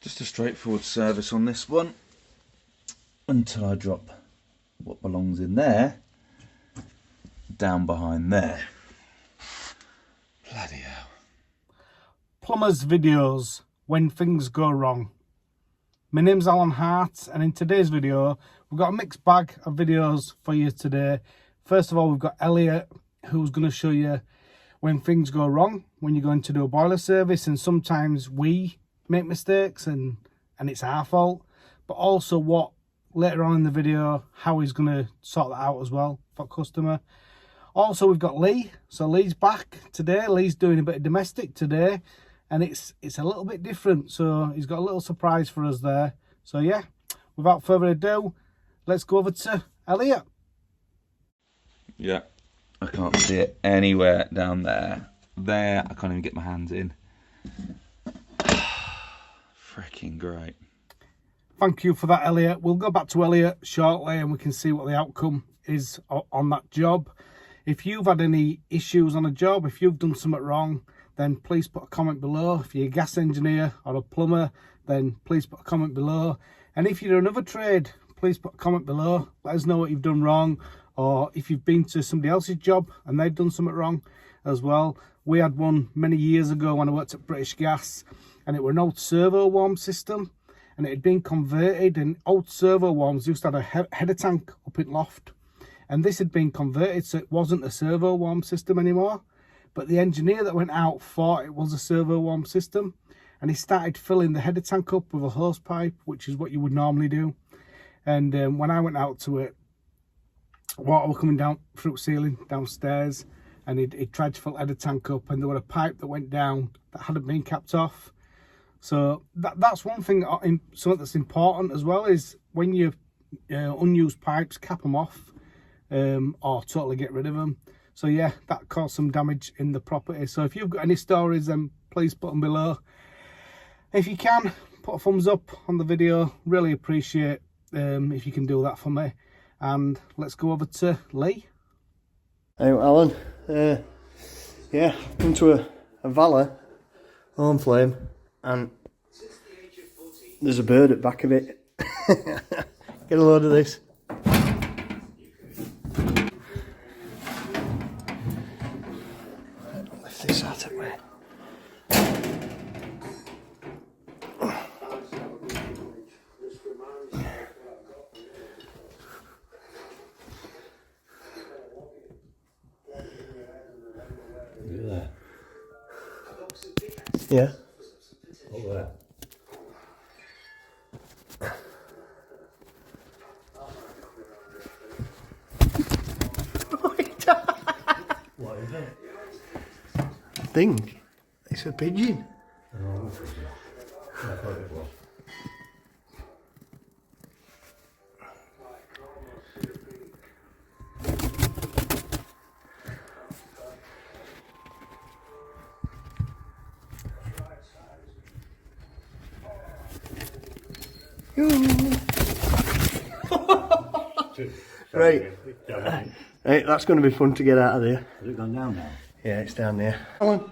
Just a straightforward service on this one until I drop what belongs in there down behind there. Bloody hell. Plumber's videos when things go wrong. My name's Alan Hart, and in today's video we've got a mixed bag of videos for you today. First of all, we've got Elliot, who's going to show you when things go wrong when you're going to do a boiler service, and sometimes we make mistakes and it's our fault, but also what later on in the video how he's going to sort that out as well for customer. Also, we've got Lee. So Lee's back today. Lee's doing a bit of domestic today, and it's a little bit different, so he's got a little surprise for us there. So yeah, without further ado, let's go over to Elliot. Yeah, I can't see it anywhere down there. There, I can't even get my hands in. Freaking great. Thank you for that, Elliot. We'll go back to Elliot shortly and we can see what the outcome is on that job. If you've had any issues on a job, if you've done something wrong, then please put a comment below. If you're a gas engineer or a plumber, then please put a comment below. And if you're another trade, please put a comment below. Let us know what you've done wrong, or if you've been to somebody else's job and they've done something wrong as well. We had one many years ago when I worked at British Gas, and it was an old servo warm system, and it had been converted, and old servo warms used to have a header tank up in loft, and this had been converted so it wasn't a servo warm system anymore. But the engineer that went out thought it was a servo warm system, and he started filling the header tank up with a hose pipe, which is what you would normally do. And when I went out to it, water was coming down through the ceiling downstairs, and he tried to fill the header tank up, and there was a pipe that went down that hadn't been capped off. So that's one thing, something that's important as well, is when you unused pipes, cap them off, or totally get rid of them. So yeah, that caused some damage in the property. So if you've got any stories, then please put them below. If you can, put a thumbs up on the video. Really appreciate if you can do that for me. And let's go over to Lee. Hey Alan, yeah, I've come to a valley, home flame, and there's a bird at the back of it. Get a load of this. Lift this out of the way. Yeah. Over there. What is it? I think it's a pigeon. Oh, I thought it was. Right. Right, that's going to be fun to get out of there. Has it gone down now? Yeah, it's down there. Alan.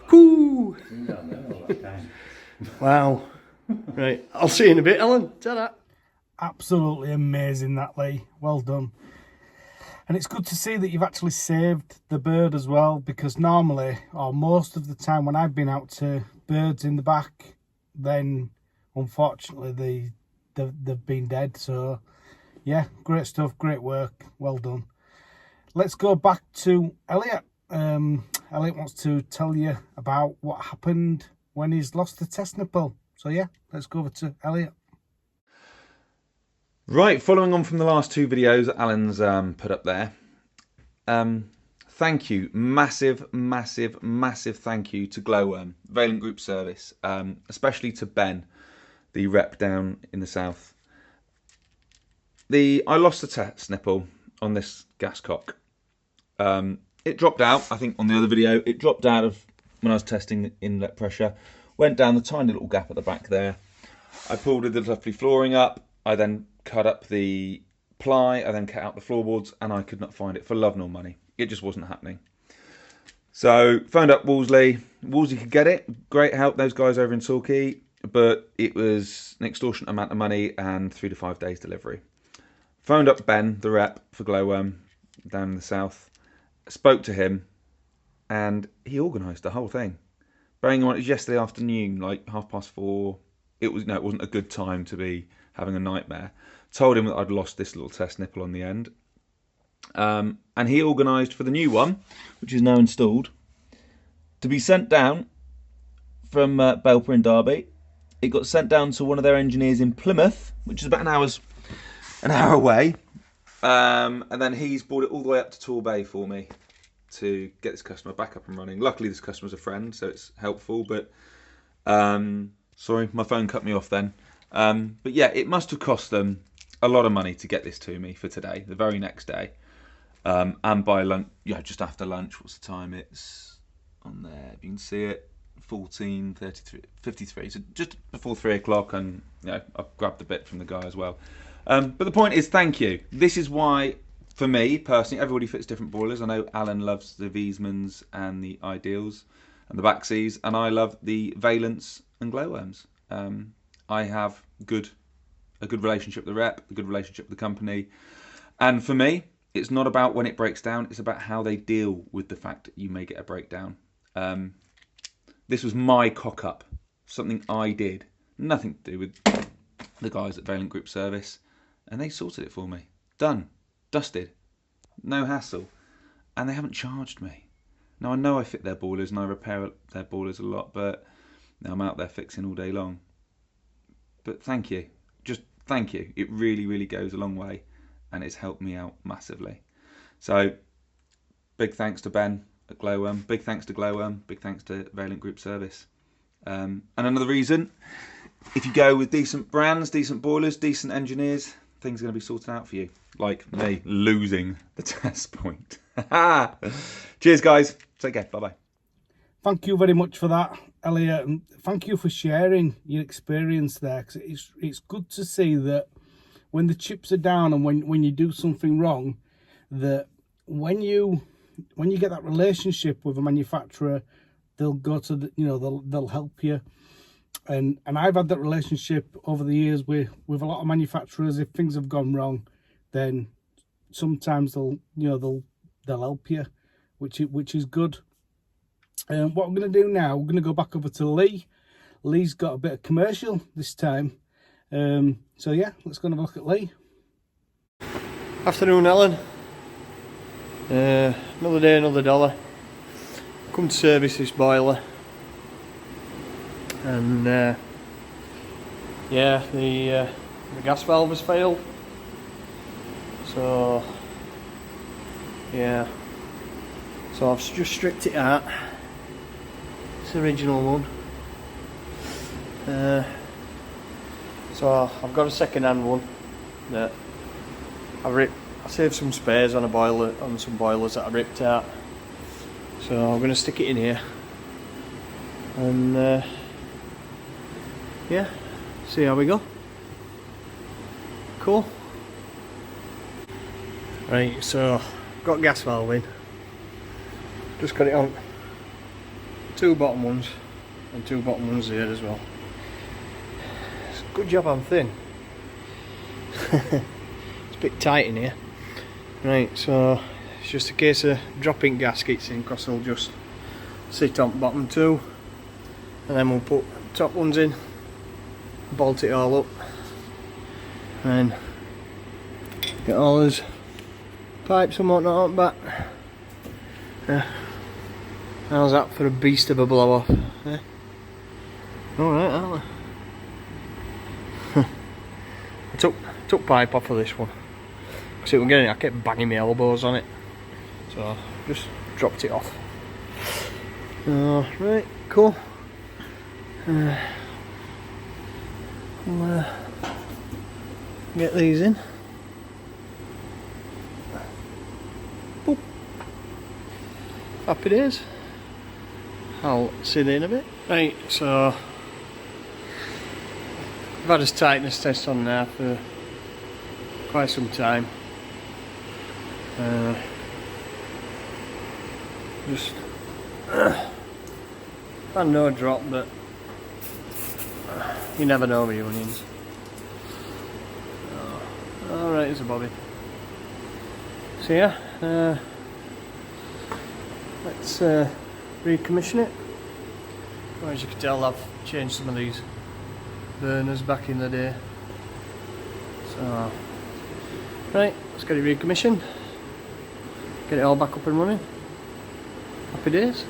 Cool. Down there all that time. Wow. Right, I'll see you in a bit, Alan. Ta-da. Absolutely amazing, that, Lee. Well done. And it's good to see that you've actually saved the bird as well, because normally, or most of the time when I've been out to birds in the back, then unfortunately they've been dead. So yeah, great stuff, great work, well done. Let's go back to Elliot. Elliot wants to tell you about what happened when he's lost the test nipple. So yeah, let's go over to Elliot. Right, following on from the last two videos that Alan's put up there, thank you, massive thank you to Glowworm, Valent Group Service, especially to Ben, the rep down in the south. I lost the test nipple on this gas cock. It dropped out, I think on the other video, it dropped out of when I was testing the inlet pressure, went down the tiny little gap at the back there. I pulled the lovely flooring up, I then cut up the ply, I then cut out the floorboards, and I could not find it for love nor money. It just wasn't happening. So phoned up Wolseley. Wolseley could get it. Great help, those guys over in Torquay. But it was an extortionate amount of money and 3 to 5 days delivery. Phoned up Ben, the rep for Glowworm down in the south. Spoke to him, and he organised the whole thing. Bearing in mind it was yesterday afternoon, like 4:30. It wasn't a good time to be having a nightmare. Told him that I'd lost this little test nipple on the end. And he organised for the new one, which is now installed, to be sent down from Belper in Derby. It got sent down to one of their engineers in Plymouth, which is about an hour away. And then he's brought it all the way up to Torbay for me to get this customer back up and running. Luckily, this customer's a friend, so it's helpful. But sorry, my phone cut me off then. But yeah, it must have cost them a lot of money to get this to me for today, the very next day. And by lunch, just after lunch, what's the time? It's on there. You can see it. 14:53, so just before 3 o'clock, and I've grabbed a bit from the guy as well. But the point is, thank you. This is why, for me personally, everybody fits different boilers. I know Alan loves the Wiesmans and the Ideals and the Baxies, and I love the Valence and Glowworms. I have a good relationship with the rep, a good relationship with the company, and for me, it's not about when it breaks down. It's about how they deal with the fact that you may get a breakdown. This was my cock-up, something I did. Nothing to do with the guys at Valent Group Service. And they sorted it for me. Done. Dusted. No hassle. And they haven't charged me. Now, I know I fit their boilers and I repair their boilers a lot, but now I'm out there fixing all day long. But thank you. Just thank you. It really, really goes a long way. And it's helped me out massively. So, big thanks to Ben at Glowworm, big thanks to Glowworm, big thanks to Valent Group Service. And another reason, if you go with decent brands, decent boilers, decent engineers, things are going to be sorted out for you. Like me losing the test point. Cheers, guys. Take care. Bye-bye. Thank you very much for that, Elliot, and thank you for sharing your experience there, because it's good to see that when the chips are down and when you do something wrong, that when you get that relationship with a manufacturer, they'll go to they'll help you, and I've had that relationship over the years with a lot of manufacturers. If things have gone wrong, then sometimes they'll help you, which is good. What I'm going to do now, we're going to go back over to Lee. Lee's got a bit of commercial this time, so yeah, let's go and have a look at Lee. Afternoon, Alan. Another day, another dollar. Come to service this boiler, and yeah, the gas valve has failed. So yeah, so I've just stripped it out. It's the original one. So I've got a second-hand one that I saved some spares on some boilers that I ripped out. So I'm going to stick it in here, and yeah, see how we go. Cool. Right, so got gas valve in. Just got it on 2 bottom ones and 2 bottom ones there as well. It's a good job I'm thin. It's a bit tight in here. Right, so it's just a case of dropping gaskets in, because they'll just sit on bottom 2, and then we'll put top ones in, bolt it all up, and get all those pipes and whatnot on back. How's that for a beast of a blow off? Alright, aren't they? I took pipe off of this one. See what I'm getting, I kept banging my elbows on it, so just dropped it off. Right, cool. We'll get these in. Boop. Happy days. I'll sit in a bit. Right, so I've had a tightness test on now for quite some time. Just had no drop, but you never know with your onions. Alright, there's a bobbin. So yeah, let's recommission it. Well, as you can tell, I've changed some of these burners back in the day. So, right, let's get it recommissioned. Get it all back up and running. Happy days.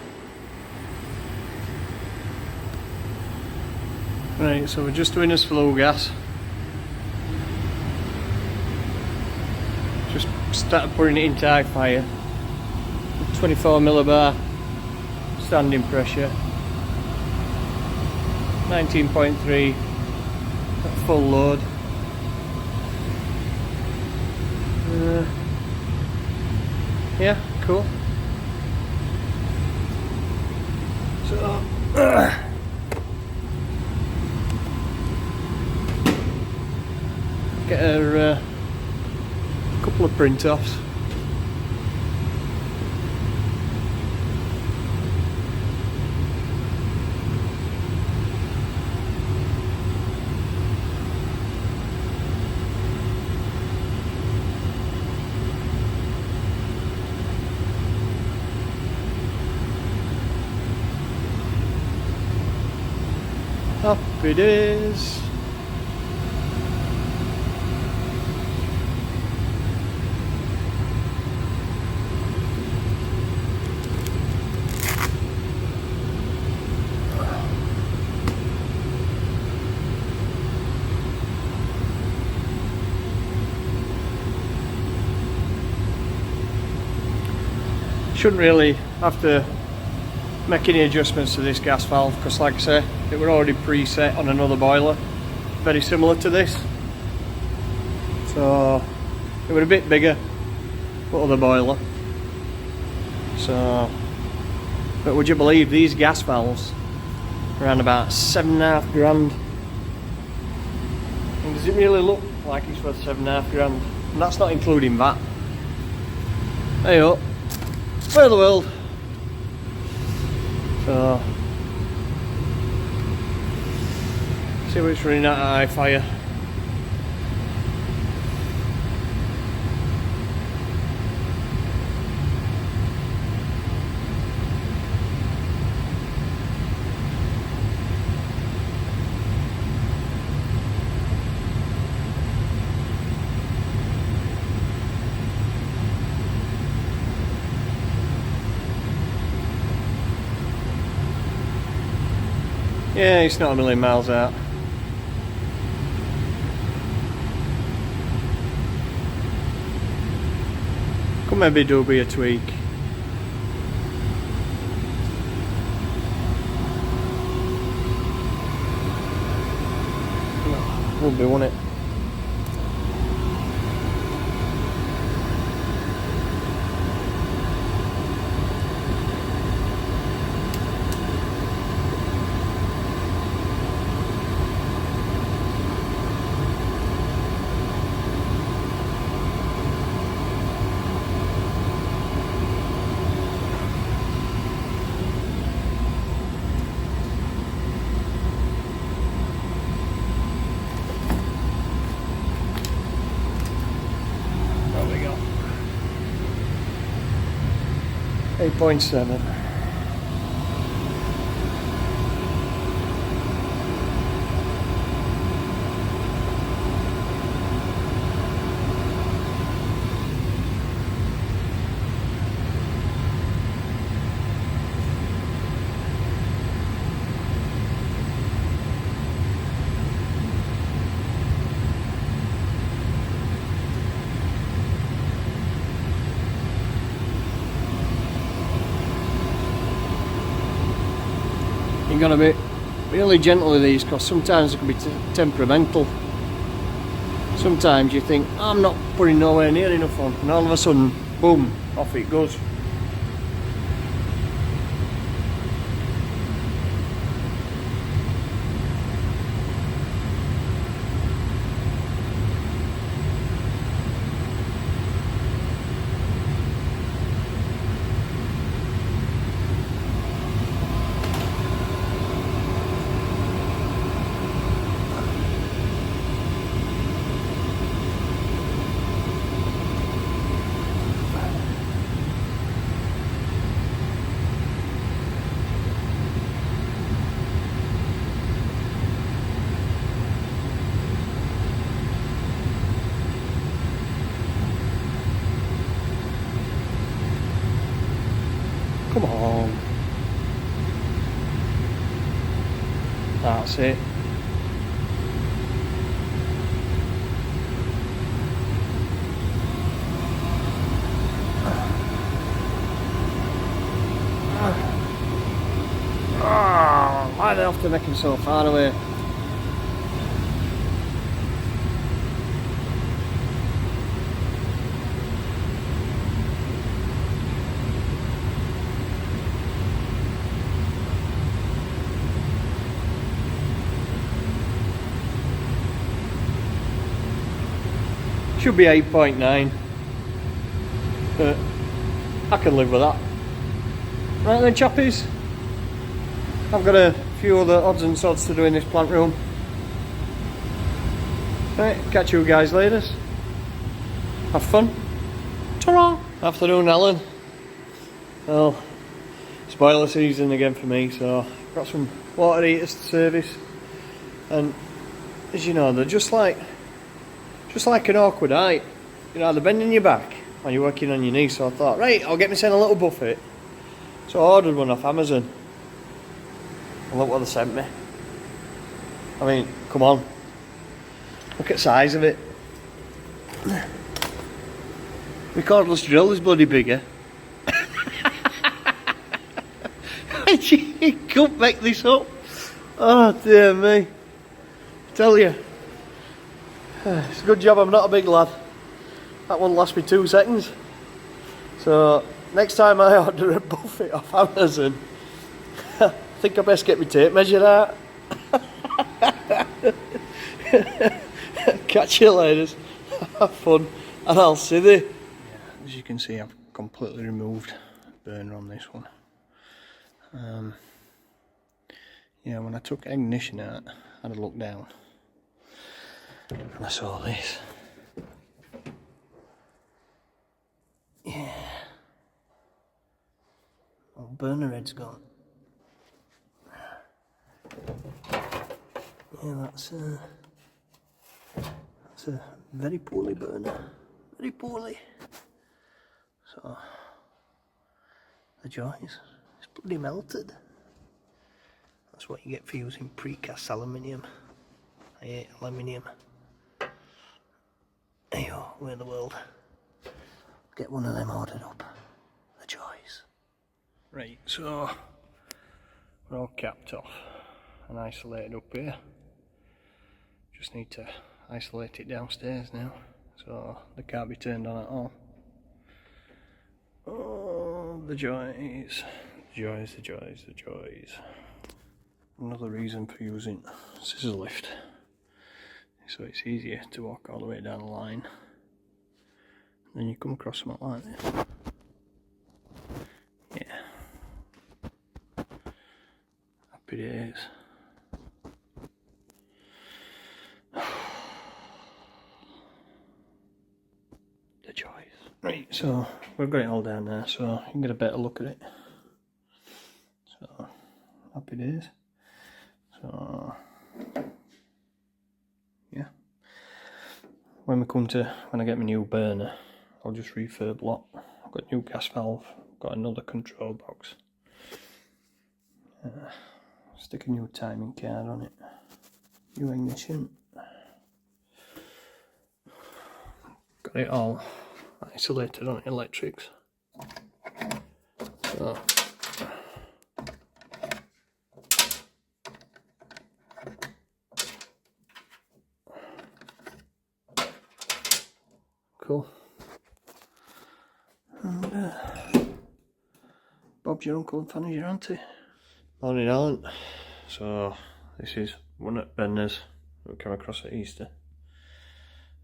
Right, so we're just doing this flow gas. Just started putting it into high fire. 24 millibar standing pressure. 19.3 at full load. Yeah, cool. So get a couple of print offs. Happy days. Shouldn't really have to make any adjustments to this gas valve because, like I say, it were already preset on another boiler very similar to this, so it were a bit bigger for other boiler. So, but would you believe these gas valves around about $7.5 grand? And does it really look like it's worth $7.5 grand? And that's not including that. Hey up, where the world? So, see what it's running at high fire. Yeah, it's not a million miles out. Could maybe do be a tweak. Would be, wouldn't it? There we go. 8.7. You've got to be really gentle with these because sometimes it can be temperamental. Sometimes you think, I'm not putting nowhere near enough on, and all of a sudden, boom, off it goes. That's it. Oh, why do they have to make him so far away? Should be 8.9, but I can live with that. Right then, choppies, I've got a few other odds and sods to do in this plant room. Right, catch you guys later. Have fun. Ta-ra! Afternoon, Alan. Well, spoiler season again for me, so I've got some water heaters to service, and as you know, they're just like an awkward height. You know, they're bending your back when you're working on your knee, so I thought, right, I'll get myself a little buffet. So I ordered one off Amazon. And look what they sent me. I mean, come on. Look at the size of it. My cordless drill is bloody bigger. You couldn't make this up. Oh dear me. I tell you. It's a good job I'm not a big lad. That one lasts me 2 seconds. So next time I order a buffet off Amazon, I think I best get my tape measure out. Catch you later. Have fun, and I'll see you. Yeah, as you can see, I've completely removed the burner on this one. Yeah, when I took ignition out, I had a look down. And I saw this. Yeah. Oh, burner head's gone. Yeah, that's a very poorly burner. Very poorly. So the joys, it's bloody melted. That's what you get for using precast aluminium. I hate aluminium. Ayo, we're the world. Get one of them ordered up. The joys. Right, so we're all capped off and isolated up here. Just need to isolate it downstairs now, so they can't be turned on at all. Oh, the joys. The joys, the joys, the joys. Another reason for using scissor lift, so it's easier to walk all the way down the line. And then you come across something like this. Yeah. Happy days. The joys. Right, so we've got it all down there, so you can get a better look at it. So, happy days. So, yeah. When I get my new burner, I'll just refurb lot. I've got a new gas valve, got another control box. Stick a new timing card on it. New ignition. Got it all isolated on electrics. So cool. And Bob's your uncle and Fanny's your auntie. Morning, Alan. So this is one at Benner's that we came across at Easter.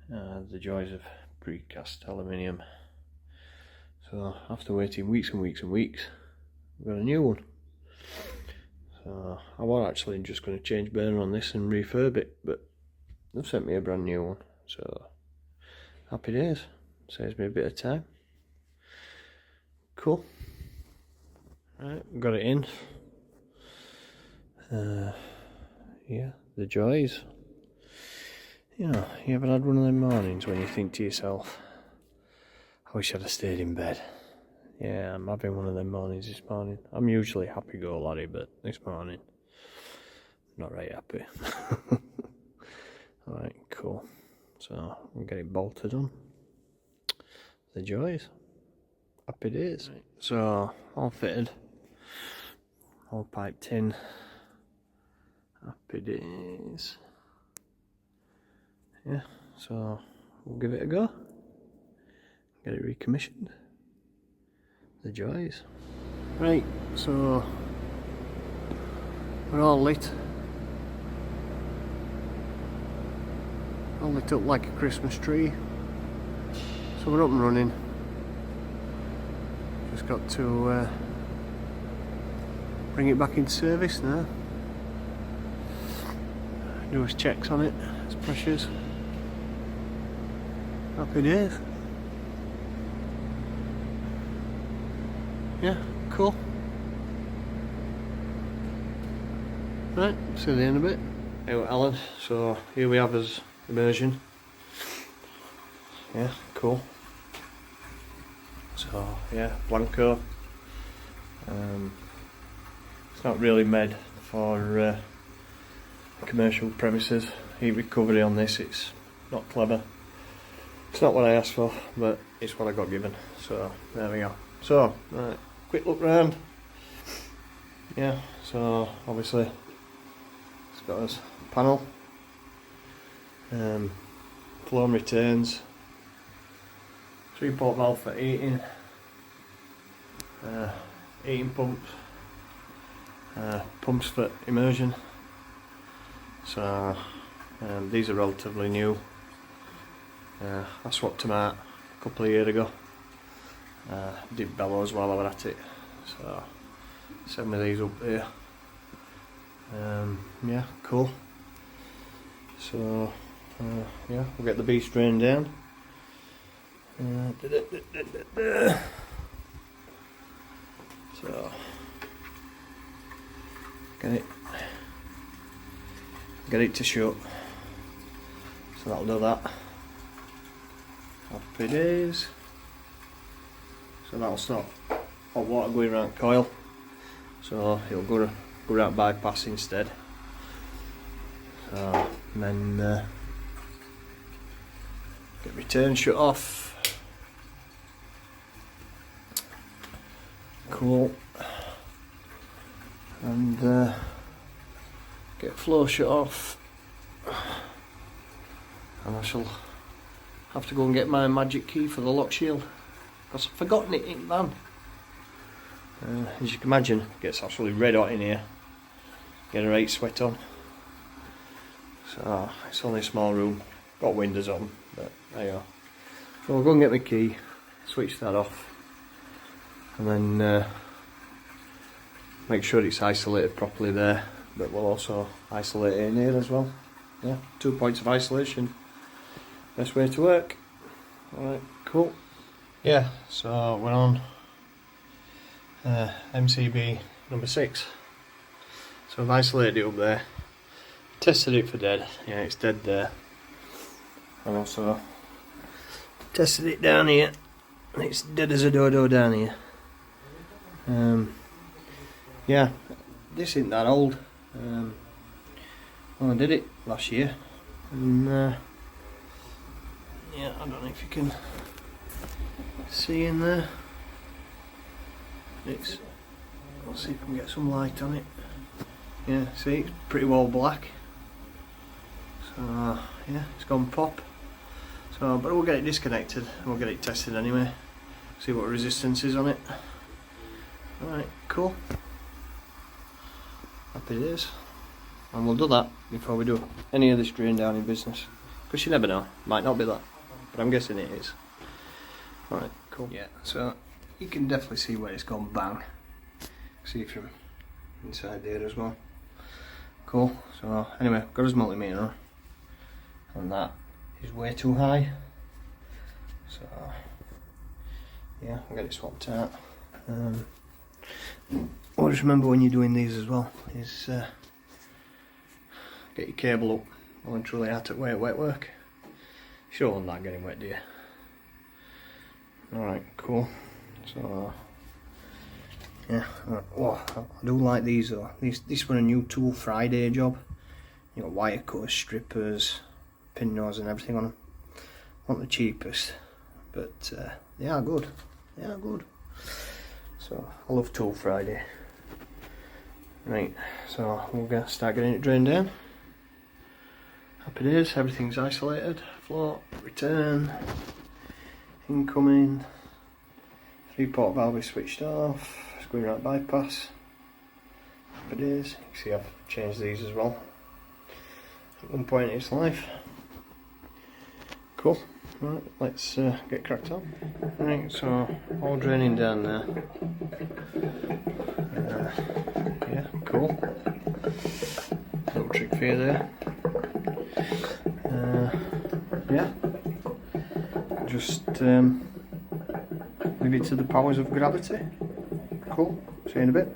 The joys of precast aluminium. So after waiting weeks and weeks and weeks, we've got a new one. So I was actually just going to change burner on this and refurb it, but they've sent me a brand new one. So happy days. Saves me a bit of time. Cool. Right, we've got it in. Yeah, the joys. You know, you ever had one of them mornings when you think to yourself, I wish I'd have stayed in bed. Yeah, I'm having one of them mornings this morning. I'm usually happy-go-lucky, but this morning, not right happy. Alright, cool. So we'll get it bolted on. The joys. Happy days. Right. So all fitted. All piped in. Happy days. Yeah, so we'll give it a go. Get it recommissioned. The joys. Right, so we're all lit. All lit up like a Christmas tree. So we're up and running. Just got to bring it back into service now. Do his checks on it, its pressures. Happy days. Yeah, cool. Right, see you in a bit. Hey, Alan, so here we have his immersion. Yeah, cool. So, yeah, Blanco. It's not really made for commercial premises. Heat recovery on this, it's not clever. It's not what I asked for, but it's what I got given. So, there we go. So, right, quick look round. Yeah, so obviously it's got this panel, flow and returns, 3-port valve for heating, heating pumps, pumps for immersion. So these are relatively new. I swapped them out a couple of years ago. Did bellows while I was at it, so send me these up here. Yeah, cool. So yeah, we'll get the beast drain down. So get it to shut. So that'll do that. Happy days. So that'll stop hot water going around coil. So it'll go around bypass instead. So and then get return shut off. Cool. And get flow shut off. And I shall have to go and get my magic key for the lock shield, because I've forgotten it in the van. As you can imagine, it gets absolutely red hot in here. Get a right sweat on. So it's only a small room, got windows on, but there you go. So I'll go and get my key, switch that off, and then make sure it's isolated properly there, but we'll also isolate it in here as well. Yeah, 2 points of isolation. Best way to work. Alright, cool. Yeah, so we're on MCB number 6. So I've isolated it up there, tested it for dead. Yeah, it's dead there. And also tested it down here, and it's dead as a dodo down here. Yeah, this isn't that old. Well, I did it last year, and yeah, I don't know if you can see in there. Let's see if we can get some light on it. Yeah, see, it's pretty well black. So yeah, it's gone pop. So, but we'll get it disconnected and we'll get it tested anyway. See what resistance is on it. Alright, cool. Happy days. And we'll do that before we do any of this drain down in business. Because you never know, might not be that. But I'm guessing it is. Alright, cool. Yeah, so you can definitely see where it's gone bang. See from inside there as well. Cool. So anyway, got his multimeter on. And that is way too high. So yeah, I'll get it swapped out. Always remember when you're doing these as well is get your cable up well and truly out at wet work. You don't want that getting wet, do you? Alright, cool. So Yeah, oh, I do like these though. This were a new tool Friday job. You got wire cutters, strippers, pin nose and everything on them. Not the cheapest, but they are good. They are good. So I love Tool Friday. Right, so we'll start getting it drained down. Happy days, everything's isolated. Float, return, incoming. 3-port valve is switched off. Screen right bypass. Happy days. You can see I've changed these as well at one point in its life. Cool. Right, let's get cracked on. Right, so all draining down there. Yeah, cool. Little trick for you there. Yeah. Just leave it to the powers of gravity. Cool. See you in a bit.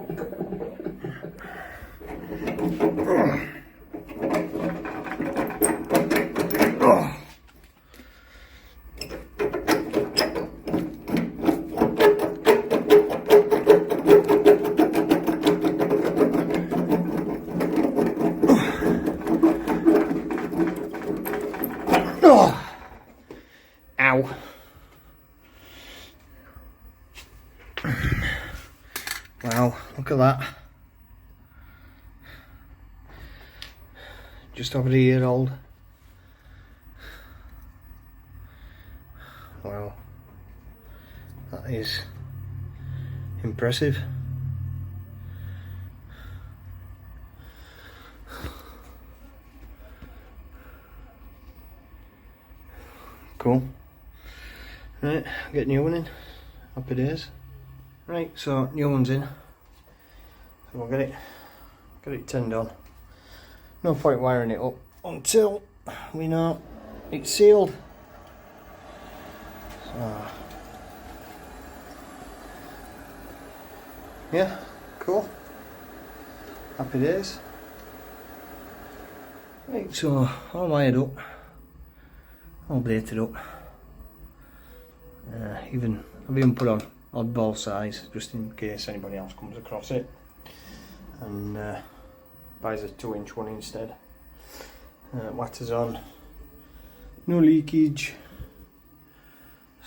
Ow. Wow, look at that. Just over a year old. Wow. That is impressive. Cool. Right, get new one in. Happy days. Right, so new one's in. So we'll get it turned on. No point wiring it up until we know it's sealed. So yeah, cool. Happy days. Right, so all wired up, all baited up. I've even put on oddball size just in case anybody else comes across it and buys a 2-inch one instead. Watters on, no leakage.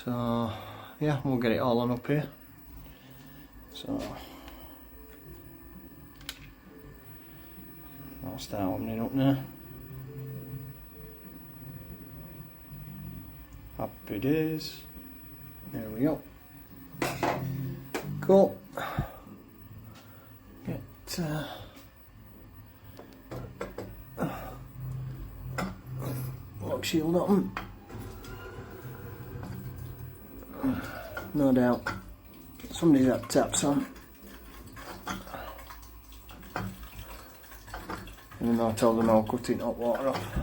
So yeah, we'll get it all on up here. So I'll start opening up now. Happy days. There we go. Cool. Get lock shield on. No doubt somebody's had taps on. Even though I told them I'll cut hot water off.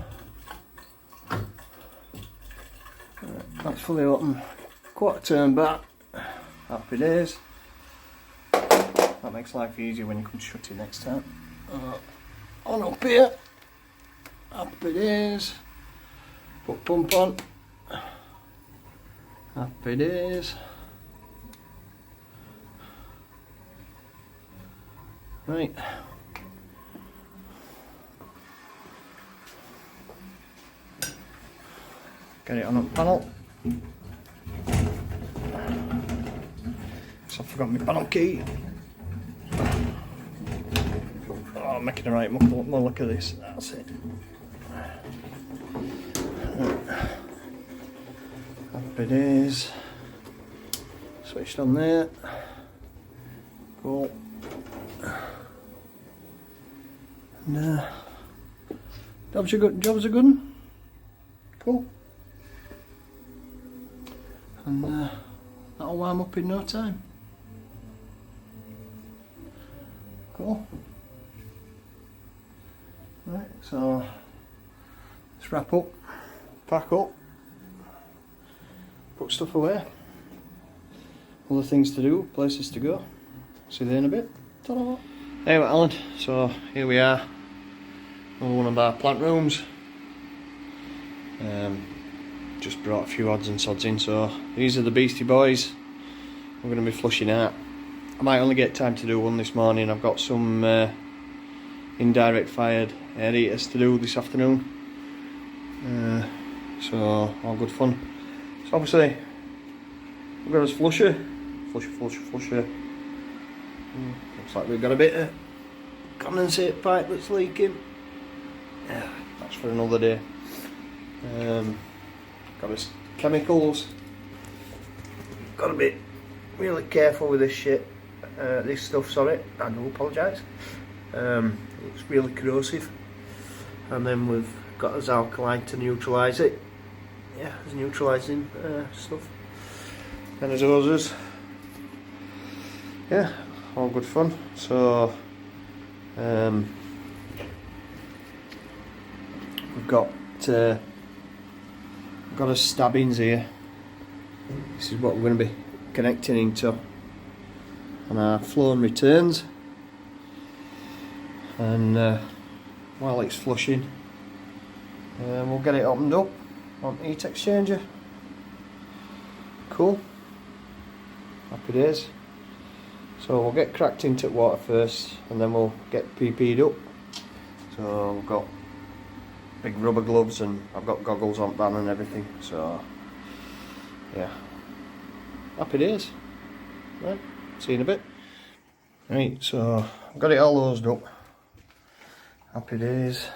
Right, that's fully open. Quarter turn back. Happy days. That makes life easier when you come shut it next time. On up here. Happy days. Put pump on. Happy days. Right. Get it on a panel. So I forgot my panel key. Oh, I'm making the right more look at this. That's it. Happy days. Switched on there. Cool. And jobs are good. Jobs are good. Cool. And that'll warm up in no time. Cool. Right, so let's wrap up, pack up, put stuff away, other things to do, places to go. See you there in a bit. Ta-da! Anyway, Alan, so here we are, another one of our plant rooms. Just brought a few odds and sods in, so these are the beastie boys we're going to be flushing out. I might only get time to do one this morning. I've got some indirect fired air heaters to do this afternoon. So all good fun. So obviously we've got a flusher. Looks like we've got a bit of condensate pipe that's leaking. Yeah, that's for another day. Got us chemicals. Got to be really careful with this shit. This stuff, sorry, I do apologise. It's really corrosive. And then we've got us alkaline to neutralise it. Yeah, there's neutralising stuff. And there's hoses. Yeah, all good fun. So we've got our stabbings here. This is what we're going to be connecting into on our flow and returns. And while it's flushing, we'll get it opened up on heat exchanger. Cool. Happy days. So we'll get cracked into water first, and then we'll get PP'd up. So we've got big rubber gloves, and I've got goggles on van and everything. So yeah, happy days. Right, see you in a bit. Right, so I've got it all hosed up. Happy days.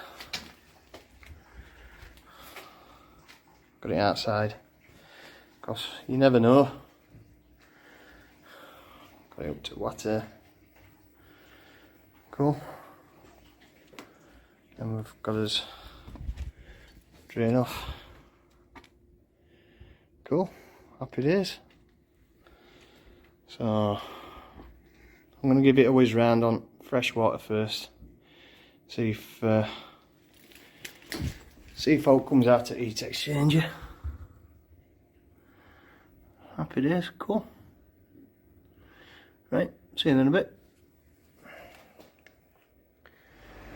Got it outside, because you never know. Got it up to water. Cool. And we've got us drain off. Cool. Happy days. So I'm going to give it a whiz round on fresh water first. See if how it comes out at heat exchanger. Happy days. Cool. Right, see you in a bit.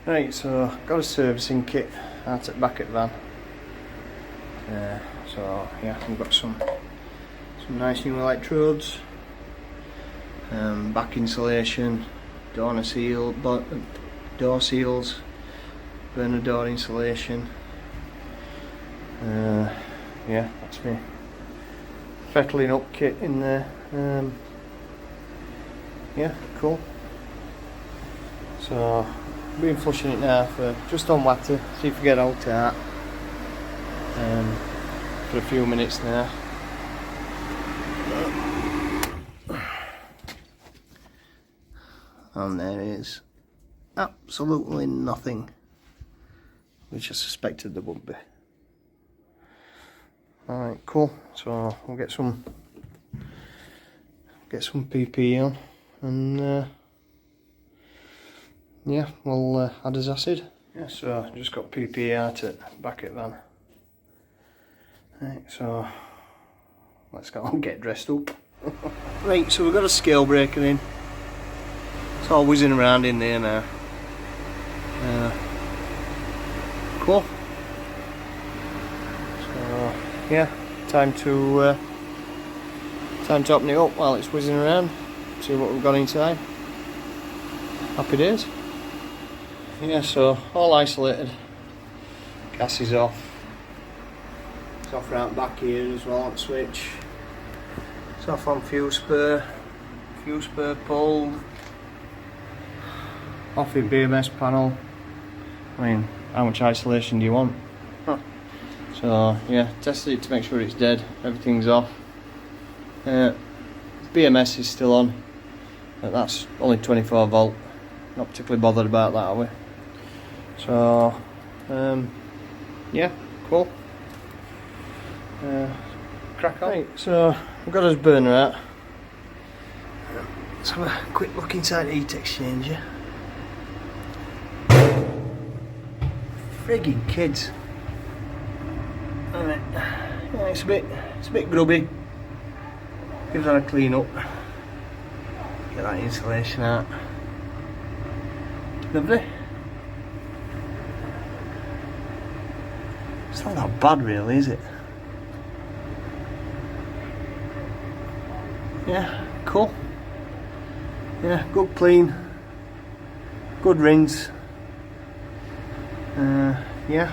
Right, so got a servicing kit out at back at van. So yeah, we've got some nice new electrodes, back insulation, door seals, burner door insulation. Yeah, that's me fettling up kit in there. Yeah, cool. So been flushing it now for just on water, see if we get out of that for a few minutes now. And there is absolutely nothing, which I suspected there would be. Alright, cool. So we'll get some PP on, and yeah, we'll add his acid. Yeah, so I just got PP out at back at van. Right, so let's go and get dressed up. Right, so we've got a scale breaker in. It's all whizzing around in there now. Cool. So yeah, time to open it up while it's whizzing around. See what we've got inside. Happy days. Yeah, so all isolated. Gas is off. It's off right back here as well on switch. It's off on fuse spur. Fuse spur pulled. Off your BMS panel. I mean, how much isolation do you want? So yeah, tested it to make sure it's dead. Everything's off. BMS is still on. But that's only 24 volt. Not particularly bothered about that, are we? So yeah, cool. Crack on. Right, so we've got his burner out. Let's have a quick look inside the heat exchanger. Frigging kids. Alright, yeah, it's a bit grubby. Give that a clean up. Get that insulation out. Lovely. It's not that bad really, is it? Yeah, cool. Yeah, good clean, good rinse. Yeah,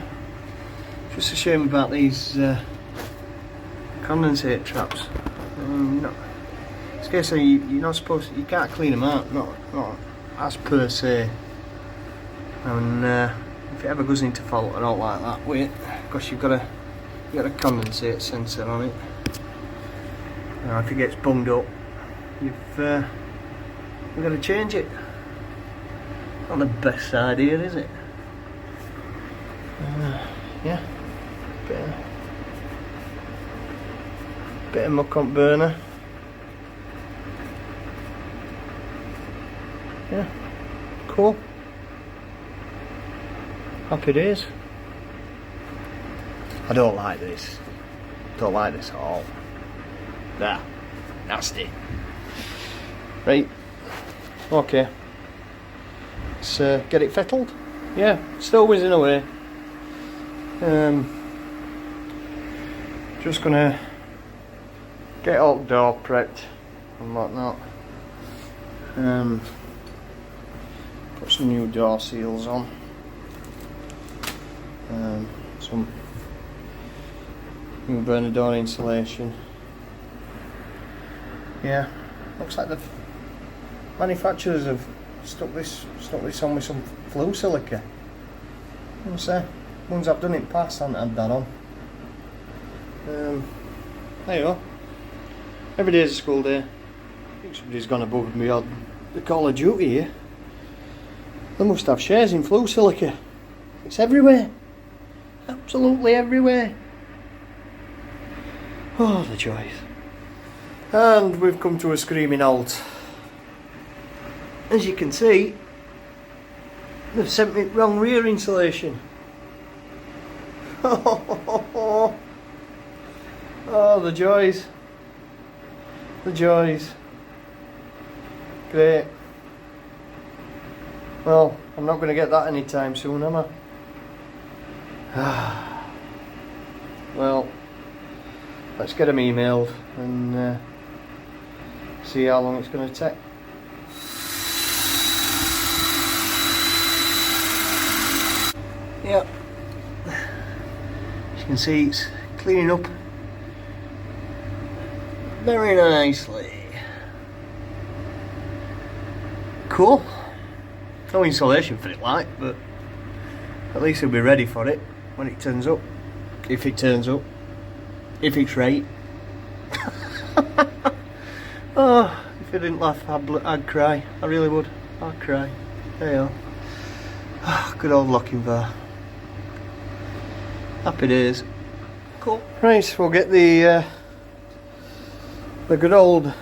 just a shame about these condensate traps. It's a case of you're not supposed to, you can't clean them out, not as per se. And if it ever goes into fault, I don't like that with it, because you've got a condensate sensor on it. Now if it gets bunged up, you've got to change it. Not the best idea, is it? Yeah, bit of muck on burner. Yeah, cool. Happy days. I don't like this. Don't like this at all. Nah, nasty. Right. Okay. Let's get it fettled. Yeah, still whizzing away. Just gonna get all the door prepped and whatnot. Put some new door seals on. Some new burner door insulation. Yeah, looks like the manufacturers have stuck this on with some flue silica. I say, ones I've done in the past haven't had that on. There you go. Every day's a school day. I think somebody's gone above and beyond the call of duty here. They must have shares in flue silica. It's everywhere. Absolutely everywhere. Oh, the joys. And we've come to a screaming halt. As you can see, they've sent me wrong rear insulation. Oh, the joys. The joys. Great. Well, I'm not going to get that anytime soon, am I? Well, let's get them emailed and see how long it's going to take. Yep. As you can see, it's cleaning up very nicely. Cool. No insulation for it, like, but at least we'll be ready for it when it turns up. If it turns up. If it's right. Oh, if I didn't laugh, I'd cry. I really would. I'd cry. There you go. Oh, good old locking bar. Happy days. Cool. Right, we'll get the good old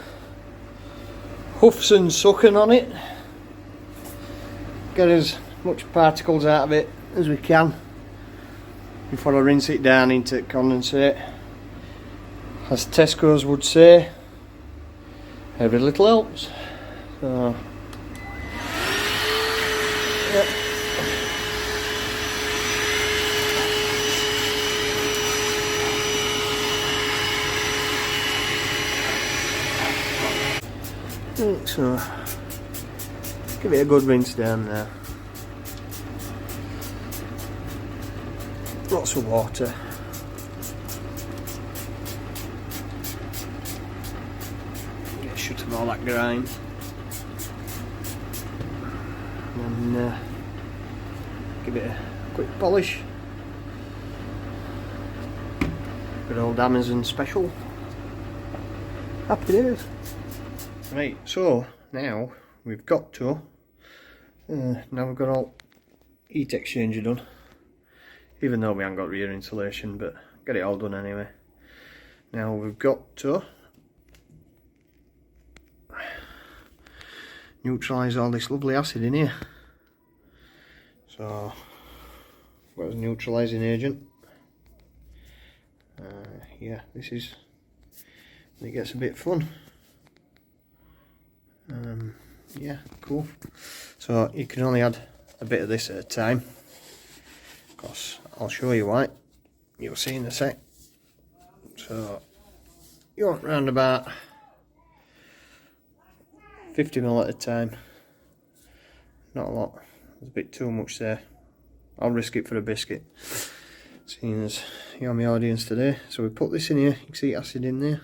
hoofs and sucking on it. Get as much particles out of it as we can before I rinse it down into condensate. As Tesco's would say, every little helps. So, yep. Right, so give it a good rinse down there. Lots of water. Get shut of all that grime. And then give it a quick polish. Good old Amazon special. Happy days. Right, so now we've got to now we've got all heat exchanger done, even though we haven't got rear insulation, but get it all done anyway. Now we've got to neutralise all this lovely acid in here. So got a neutralising agent. Yeah, this is when it gets a bit fun. Yeah, cool. So you can only add a bit of this at a time, because I'll show you why. You'll see in a sec. So you want round about 50ml at a time. Not a lot. There's a bit too much there. I'll risk it for a biscuit, seeing as you're my audience today. So we put this in here. You can see acid in there.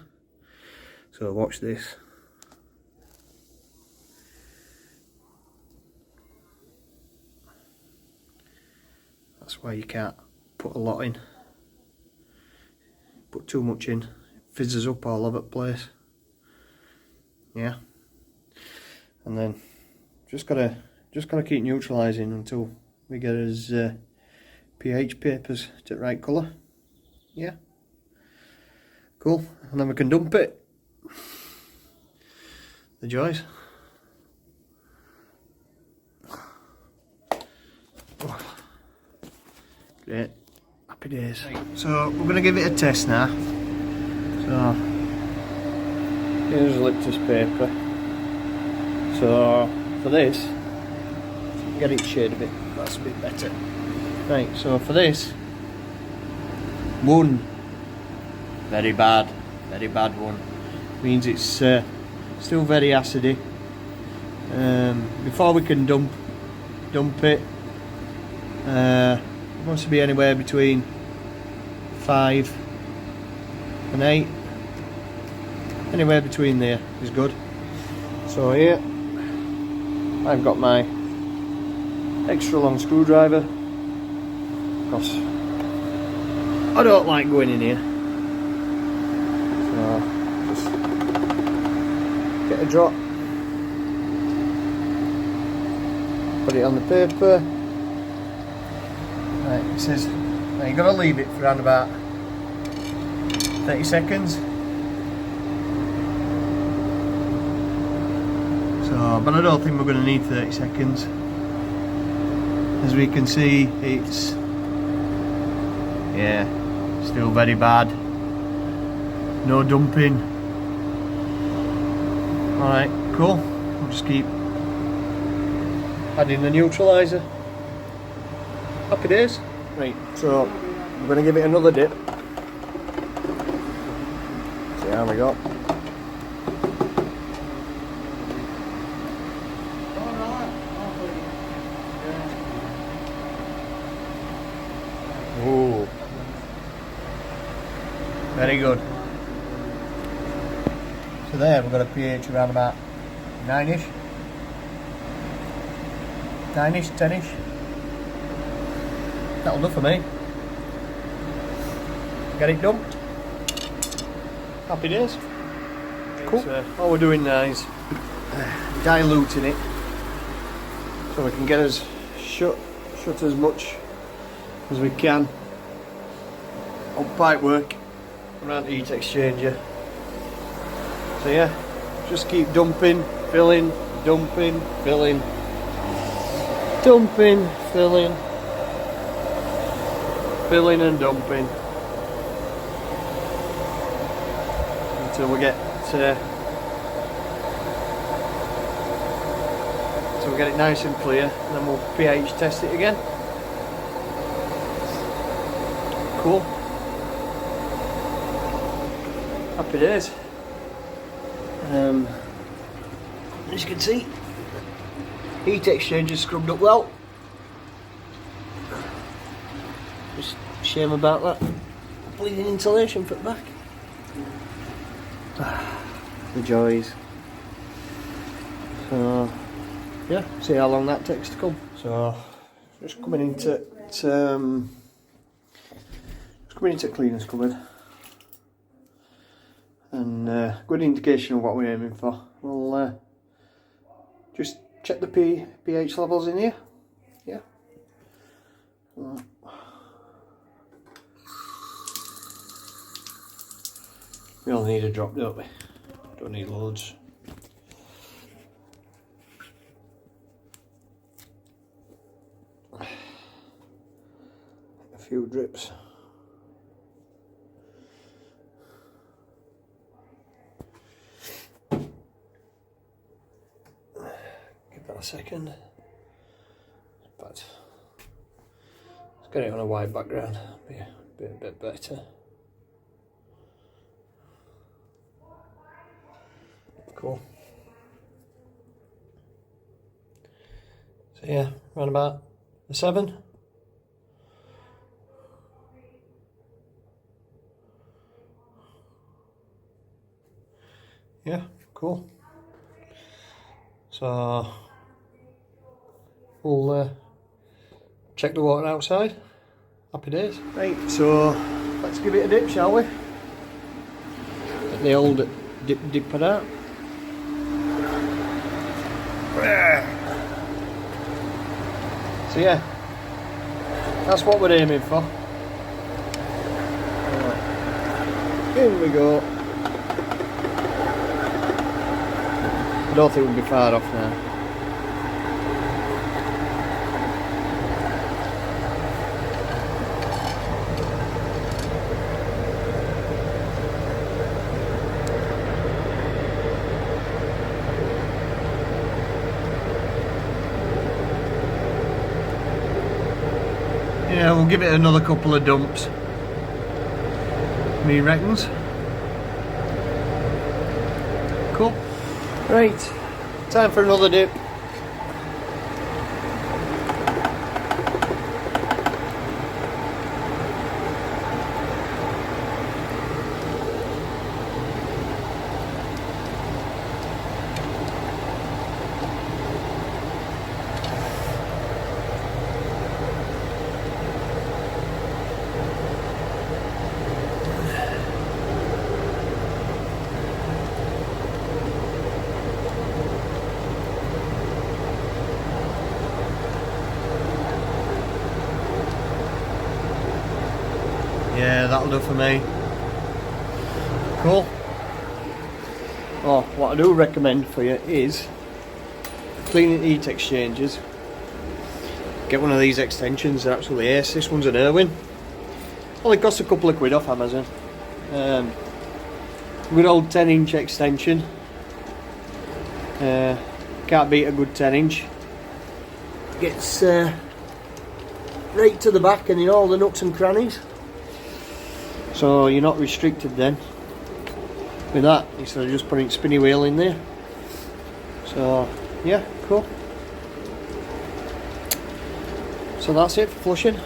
So watch this. That's why you can't put a lot in. Put too much in, it fizzes up all over the place. Yeah. And then just gotta keep neutralizing until we get his pH papers to the right colour. Yeah. Cool. And then we can dump it. The joys. Great. Happy days. So we're going to give it a test now. So here's Elliptus paper. So for this, get it shaded a bit, that's a bit better. Right, so for this, one very bad one. Means it's still very acidy. Before we can dump it, it wants to be anywhere between 5 and 8. Anywhere between there is good. So here I've got my extra long screwdriver because I don't like going in here. So just get a drop, put it on the paper. Right, it says now you've got to leave it for around about 30 seconds. So, but I don't think we're going to need 30 seconds. As we can see, it's still very bad. No dumping. Alright, cool. We'll just keep adding the neutralizer. Happy days. Right, so I'm going to give it another dip. See how we go. Ooh. Very good. So there we've got a pH around about 9ish. 9ish, 10ish. That'll do for me. Get it dumped. Happy days. Cool. So all we're doing now is diluting it so we can get us shut as much as we can on pipe work around the heat exchanger. So yeah, just keep dumping, filling, dumping, filling, dumping, filling, filling and dumping until we get it nice and clear, and then we'll pH test it again. Cool. Happy days. As you can see, heat exchanger scrubbed up well. Just shame about that bleeding insulation for the back. The joys. So yeah, see how long that takes to come. So just coming into cleaners cupboard, and good indication of what we're aiming for. We'll just check the pH levels in here. Yeah. We all need a drop, don't we? Don't need loads. A few drips. Give that a second. But let's get it on a white background. Be a bit better. Cool. So yeah, around about a 7. Yeah, cool. So we'll check the water outside. Happy days. Right, so let's give it a dip, shall we? Get the old dipper out. So yeah, that's what we're aiming for. Right. In we go. I don't think we'll be far off now. Yeah, we'll give it another couple of dumps, me reckons. Cool. Right, time for another dip. Yeah, that'll do for me. Cool. Oh, what I do recommend for you is cleaning heat exchangers. Get one of these extensions, they're absolutely ace. This one's an Irwin. Only costs a couple of quid off Amazon. Good old 10-inch extension. Can't beat a good 10-inch. Gets right to the back and in all the nooks and crannies. So you're not restricted then with that, instead of just putting spinny wheel in there. So yeah, cool. So that's it for flushing.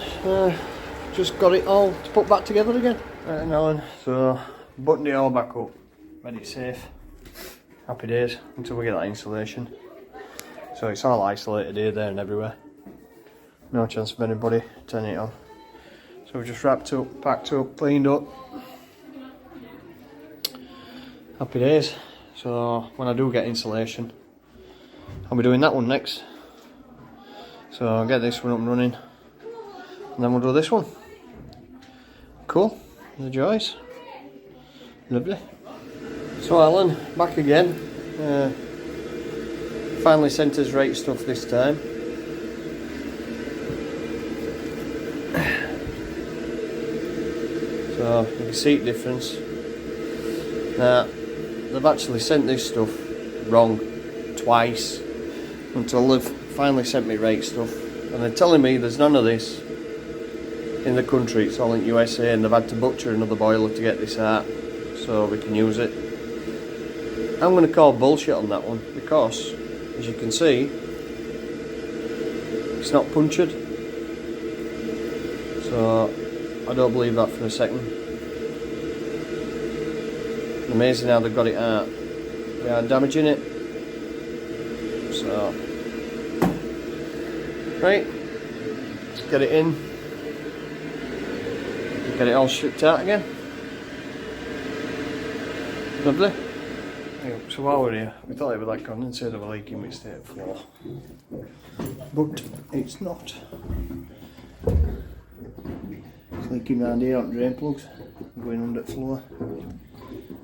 Just got it all to put back together again. Right now then, so buttoned it all back up, ready it safe. Happy days until we get that insulation. So it's all isolated here, there and everywhere. No chance of anybody turning it on. So we've just wrapped up, packed up, cleaned up. Happy days. So when I do get insulation, I'll be doing that one next. So I'll get this one up and running, and then we'll do this one. Cool, the joys. Lovely. So Alan, back again. Finally sent us right stuff this time. So you can see the difference. Now they've actually sent this stuff wrong twice until they've finally sent me right stuff, and they're telling me there's none of this in the country, it's all in USA, and they've had to butcher another boiler to get this out so we can use it. I'm going to call bullshit on that one because, as you can see, it's not punctured. So I don't believe that for a second. Amazing how they've got it out without damaging it. So, right, let's get it in. Get it all stripped out again. Lovely. So while we're here, we thought it was like condensator of a leaking with state floor, but it's not. It's leaking around here on drain plugs, going under the floor.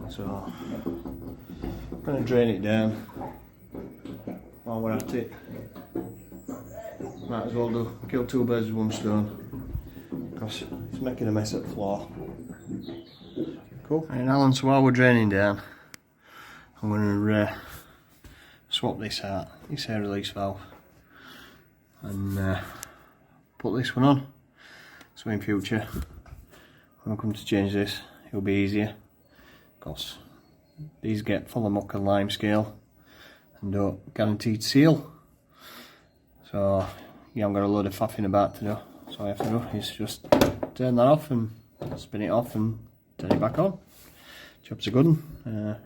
So I'm going to drain it down while we're at it. Might as well kill two birds with one stone, because it's making a mess at the floor. Cool. And Alan, so while we're draining down, I'm going to swap this out, this air release valve, and put this one on, so in future when I come to change this it'll be easier, because these get full of muck and lime scale and don't guaranteed seal. So you haven't got a load of faffing about to do. So all you have to do is just turn that off and spin it off and turn it back on. Job's a good one.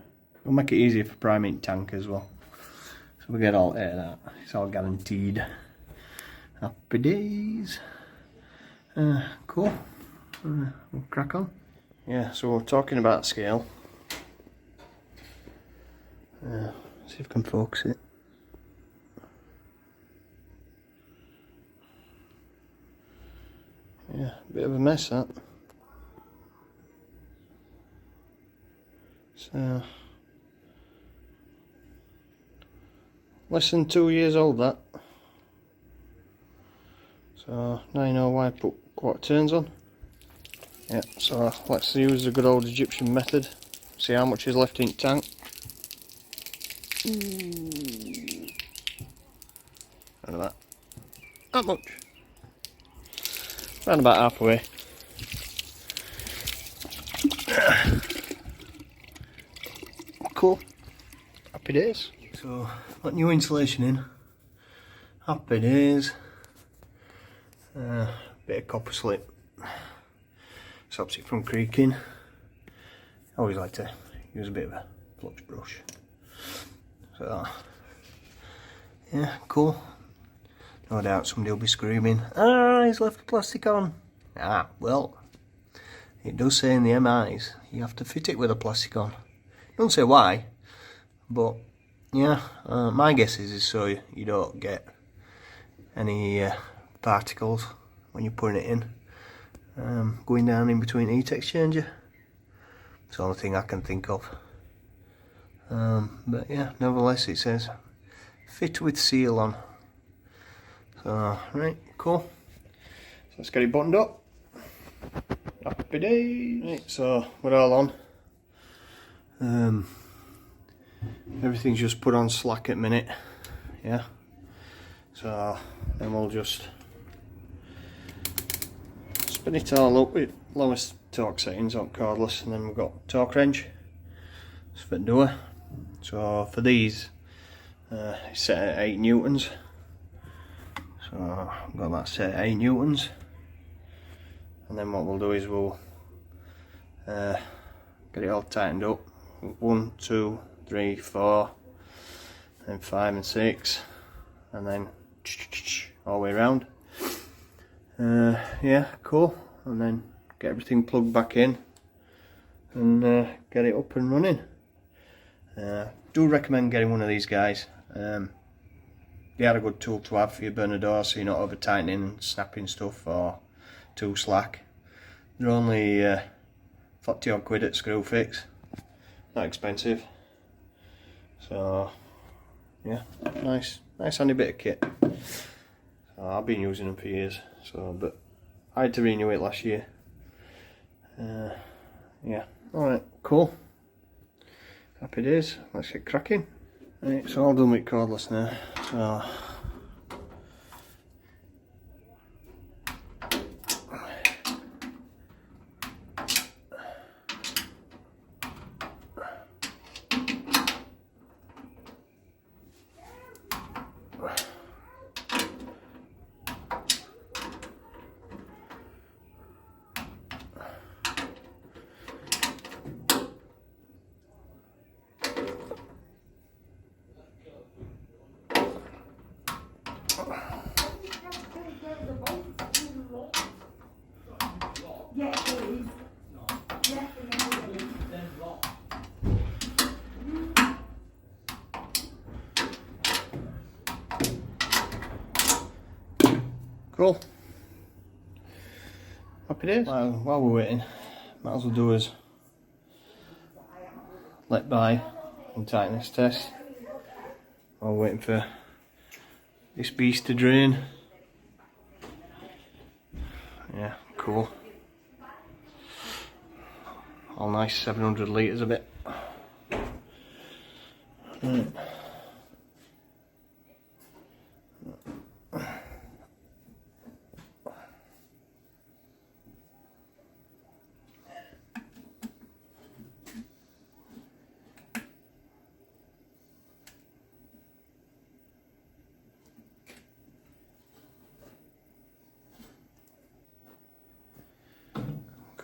We'll make it easier for priming tank as well. So we get all out of that. It's all guaranteed. Happy days. Cool. We'll crack on. Yeah, so we're talking about scale. See if I can focus it. Yeah, bit of a mess that. So less than 2 years old that. So now you know why I put quarter turns on. Yeah, so let's use the good old Egyptian method. See how much is left in tank. Round about that much. Round about halfway. Cool. Happy days. So got new insulation in. Happy days. Bit of copper slip. Stops it from creaking. I always like to use a bit of a flux brush. So yeah, cool. No doubt somebody will be screaming, "Ah, he's left the plastic on." Ah, well, it does say in the MIs you have to fit it with a plastic on. It doesn't say why, but yeah, my guess is so you don't get any particles when you're putting it in, going down in between heat exchanger. It's the only thing I can think of. But yeah, nevertheless it says fit with seal on. So right, cool. So let's get it buttoned up. Happy days. Right, so we're all on. Everything's just put on slack at the minute. Yeah. So then we'll just spin it all up with lowest torque settings on cordless, and then we've got torque wrench. It's for the door. So for these, it's set at 8 newtons. So I've got that set at 8 newtons. And then what we'll do is we'll get it all tightened up. 1, 2, 3, 4, and 5 and 6, and then all the way around. Yeah, cool. And then get everything plugged back in and get it up and running. Do recommend getting one of these guys. They are a good tool to have for your burner door, so you're not over tightening and snapping stuff or too slack. They're only 40 odd quid at screw fix. Not expensive. So yeah, nice handy bit of kit. So I've been using them for years. So, but I had to renew it last year. Yeah, alright, cool. Happy days, let's get cracking. Right, it's all done with cordless now. So cool. Happy days. While we're waiting, might as well do is let by and tightness test while we're waiting for this beast to drain. Yeah, cool. All nice 700 litres of it. Right.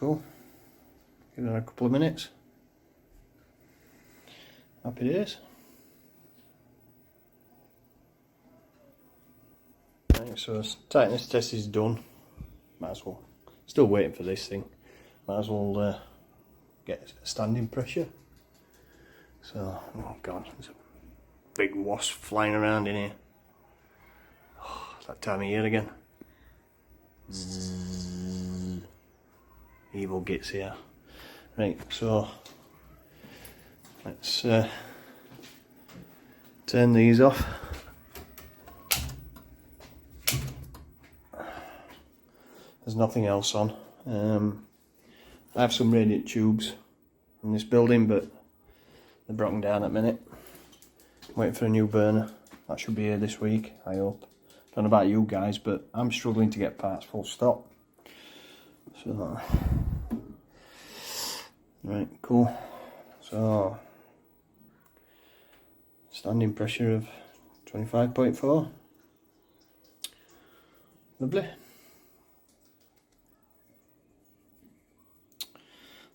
cool. Give it a couple of minutes. Happy days. Right, so tightness test is done. Might as well. Still waiting for this thing. Might as well get standing pressure. So, oh god, there's a big wasp flying around in here. Oh, it's that time of year again. Zzz. Evil gets here. Right, so let's turn these off. There's nothing else on. I have some radiant tubes in this building, but they're broken down at the minute. I'm waiting for a new burner. That should be here this week, I hope. Don't know about you guys, but I'm struggling to get parts full stop. So, right, cool. So, standing pressure of 25.4. Lovely.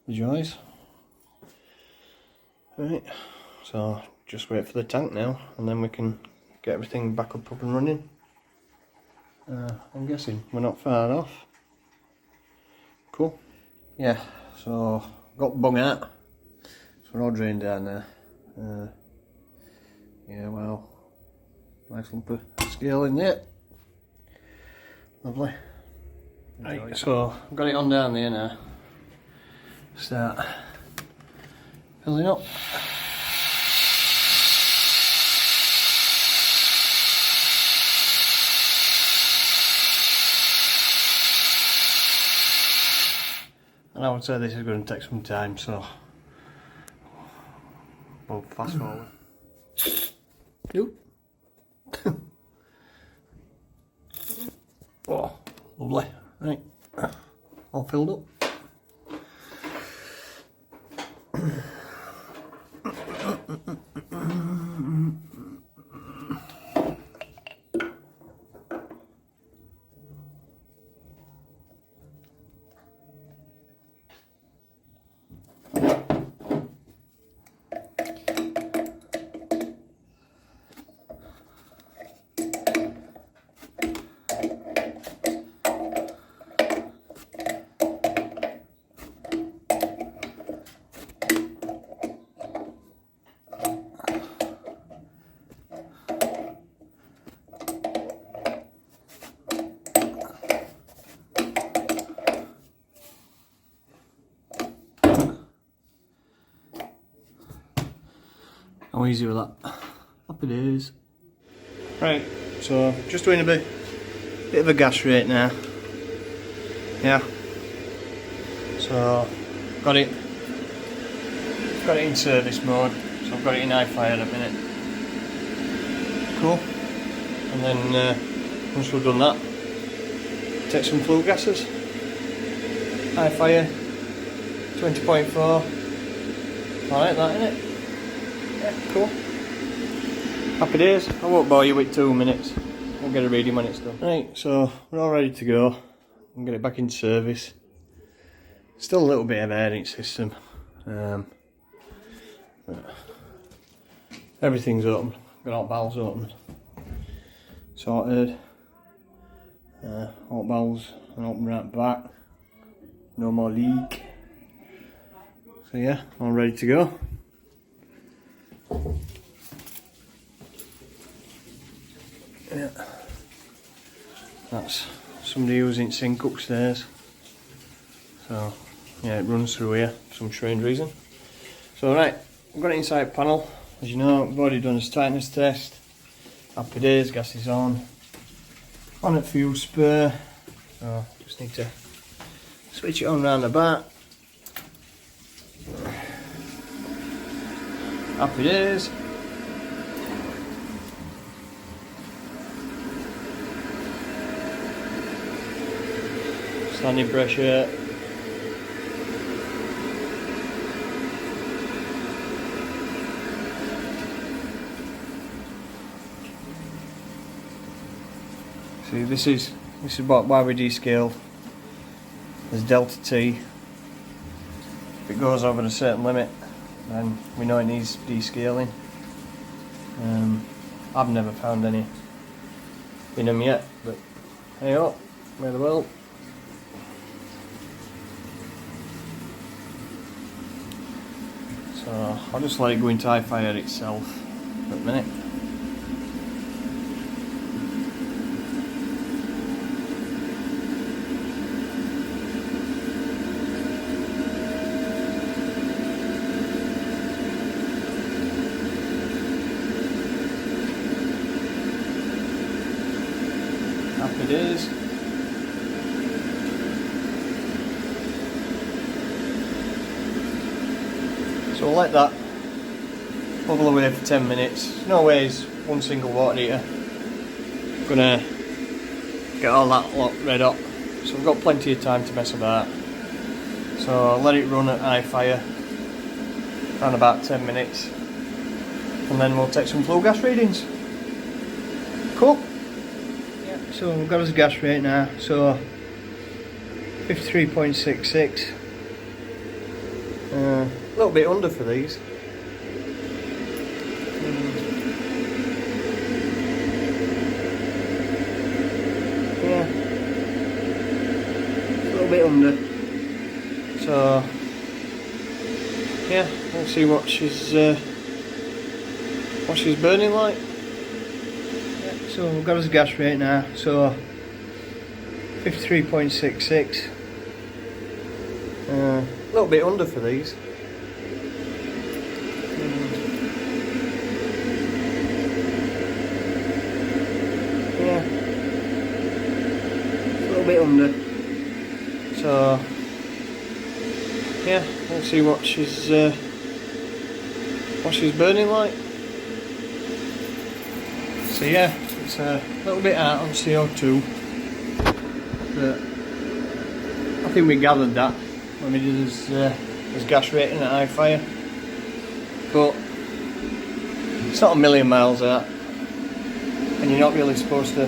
The joys. Right, so just wait for the tank now, and then we can get everything back up and running. I'm guessing we're not far off. Cool. Yeah, so got bung out. So we're all drained down there. Yeah, well, nice lump of scale in there. Lovely. Right, so I've got it on down there now. Start filling up. And I would say this is going to take some time, so we'll fast forward. Nope. Oh, lovely. Right, all filled up. How easy with that? Happy days. Right, so just doing a bit of a gas rate now. Yeah. So got it in service mode. So I've got it in high fire at a minute. Cool. And then once we've done that, take some flue gases. High fire, 20.4. Alright, that innit? Yeah, cool. Happy days. I won't bore you with 2 minutes. We'll get a reading when it's done. Right, so we're all ready to go. And get it back in service. Still a little bit of air in its system. Everything's open. Got all valves open. Sorted. All valves are open right back. No more leak. So yeah, all ready to go. Yeah, that's somebody using sink upstairs. So yeah, it runs through here for some strange reason. So right, I've got it inside panel. As you know, we've already done this tightness test. Happy days, gas is on at fuel spur. So just need to switch it on round the back. Happy days. Standing pressure. See, this is why we descaled. There's delta T If it goes over a certain limit, then we know it needs descaling. I've never found any in them yet, but hey up, may the well. So I'll just let it go into high fire itself for a minute. Happy days. So we'll let that bubble away for 10 minutes. No ways one single water heater gonna get all that lot red up. So we've got plenty of time to mess about. So I'll let it run at high fire around about 10 minutes, and then we'll take some flue gas readings. Cool. Yeah, so we've got us a gas rate now, so 53.66. A little bit under for these. Yeah, a little bit under. So yeah, we'll see what she's burning like. Yeah, so we've got us a gas rate now, so 53.66. A little bit under for these. Yeah, a little bit under. So yeah, we'll see what she's burning like. So yeah, it's a little bit out on CO2, but I think we gathered that when we did his gas rating at high fire. But it's not a million miles out, and you're not really supposed to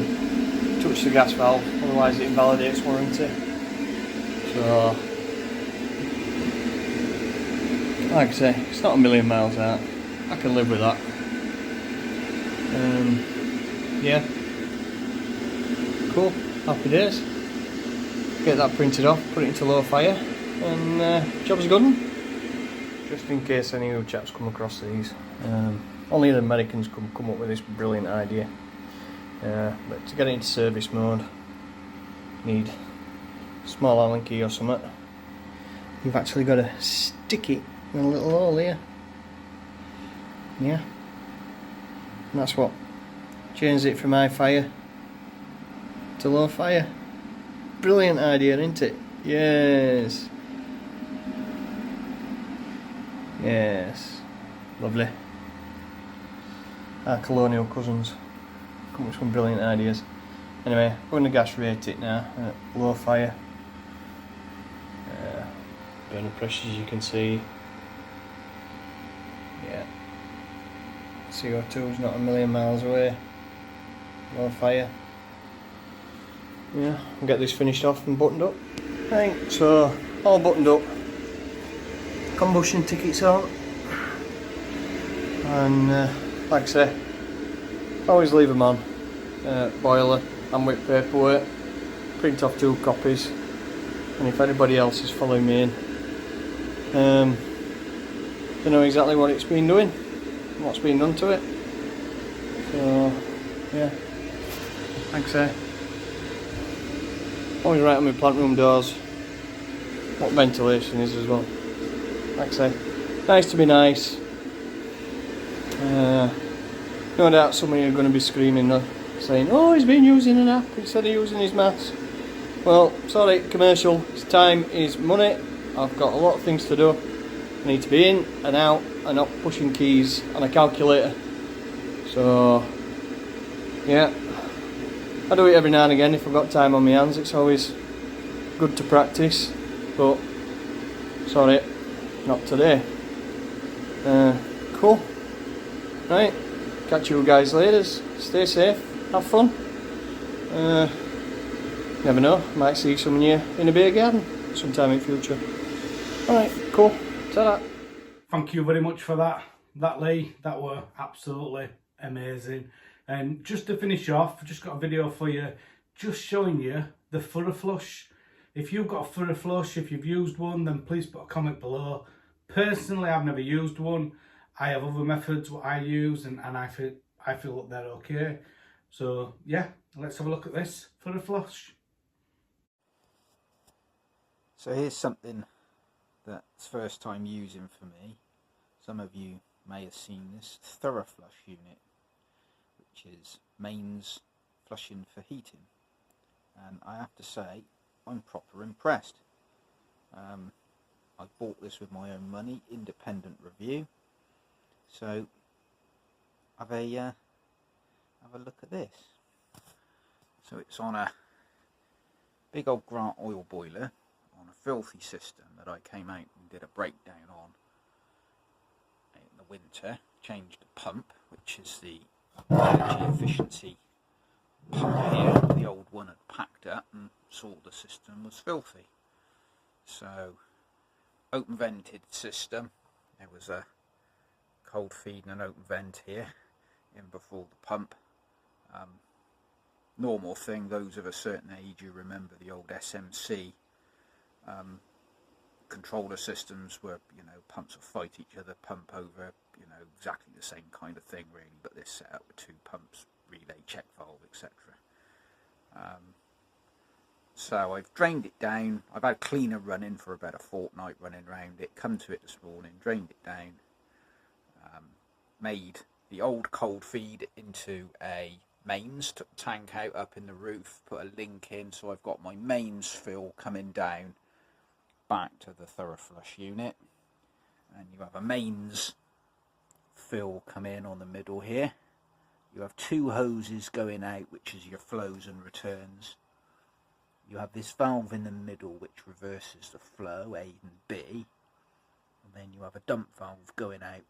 touch the gas valve, otherwise it invalidates warranty. So like I say, it's not a million miles out. I can live with that. Yeah. Cool. Happy days. Get that printed off, put it into low fire, and job's good. Just in case any of you chaps come across these, only the Americans come up with this brilliant idea. But to get it into service mode, you need a small Allen key or something. You've actually got to stick it in a little hole here. Yeah. And that's what changes it from high fire to low fire. Brilliant idea, isn't it? Yes. Yes. Lovely. Our colonial cousins come up with some brilliant ideas. Anyway, we're going to gas rate it now at low fire. Burner pressure, as you can see. Yeah. CO2 is not a million miles away. Low fire. Yeah, we'll get this finished off and buttoned up. Right, so all buttoned up. Combustion tickets on. And like I say, always leave them on. Boiler and with paperwork. Print off 2 copies. And if anybody else is following me in, they know exactly what it's been doing, what's been done to it. So yeah, like I say, always write on my plant room doors what ventilation is as well. Like I say, nice to be nice. No doubt some of you are going to be screaming saying, oh, he's been using an app instead of using his maths. Well, sorry, commercial, time is money. I've got a lot of things to do. I need to be in and out and not pushing keys on a calculator. So yeah, I do it every now and again if I've got time on my hands. It's always good to practice, but sorry, not today. Cool. Right, catch you guys later. Stay safe, have fun. Never know, might see some of you in a beer garden sometime in future. Alright, cool. Ta-da! Thank you very much for that, Lee. That were absolutely amazing. And just to finish off, just got a video for you, just showing you the Thoroughflush. If you've got a Thoroughflush, if you've used one, then please put a comment below. Personally, I've never used one. I have other methods what I use, and I feel that they're okay. So yeah, let's have a look at this Thoroughflush. So here's something that's first time using for me. Some of you may have seen this Thoroughflush unit, which is mains flushing for heating, and I have to say I'm proper impressed. I bought this with my own money, independent review. So have a look at this. So it's on a big old Grant oil boiler on a filthy system that I came out and did a breakdown on in the winter. Changed the pump, which is the energy efficiency pump here. The old one had packed up and saw the system was filthy. So open vented system. There was a cold feed and an open vent here in before the pump. Normal thing, those of a certain age you remember the old SMC controller systems where, you know, pumps will fight each other, pump over, you know, exactly the same kind of thing really, but this set up with two pumps, relay, check valve, etc. So I've drained it down. I've had cleaner running for about a fortnight running around it, come to it this morning, drained it down, made the old cold feed into a mains, took the tank out up in the roof, put a link in, so I've got my mains fill coming down back to the Thoroughflush unit, and you have a mains fill come in on the middle here. You have two hoses going out, which is your flows and returns. You have this valve in the middle which reverses the flow, A and B, and then you have a dump valve going out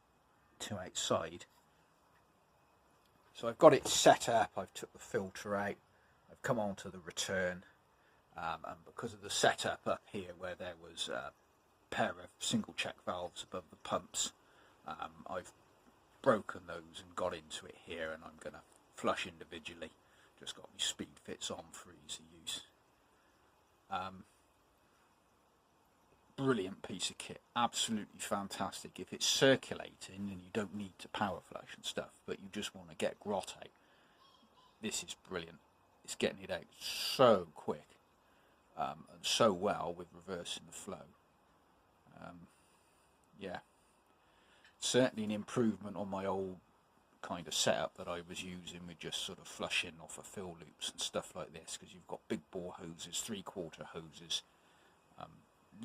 to outside. So I've got it set up, I've took the filter out, I've come on to the return, and because of the setup up here where there was a pair of single check valves above the pumps, I've broken those and got into it here, and I'm going to flush individually. Just got my speed fits on for easy use. Brilliant piece of kit, absolutely fantastic. If it's circulating and you don't need to power flush and stuff, but you just want to get grot out, this is brilliant. It's getting it out so quick and so well with reversing the flow. Yeah, certainly an improvement on my old kind of setup that I was using with just sort of flushing off of fill loops and stuff like this, because you've got big bore hoses, 3/4 hoses,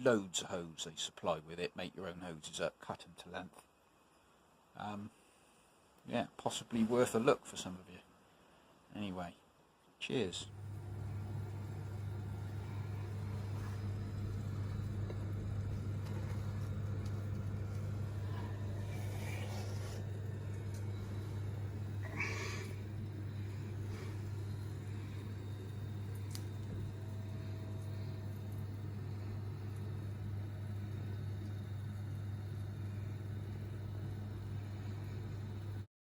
loads of hose they supply with it. Make your own hoses up, cut them to length. Yeah, possibly worth a look for some of you. Anyway, cheers.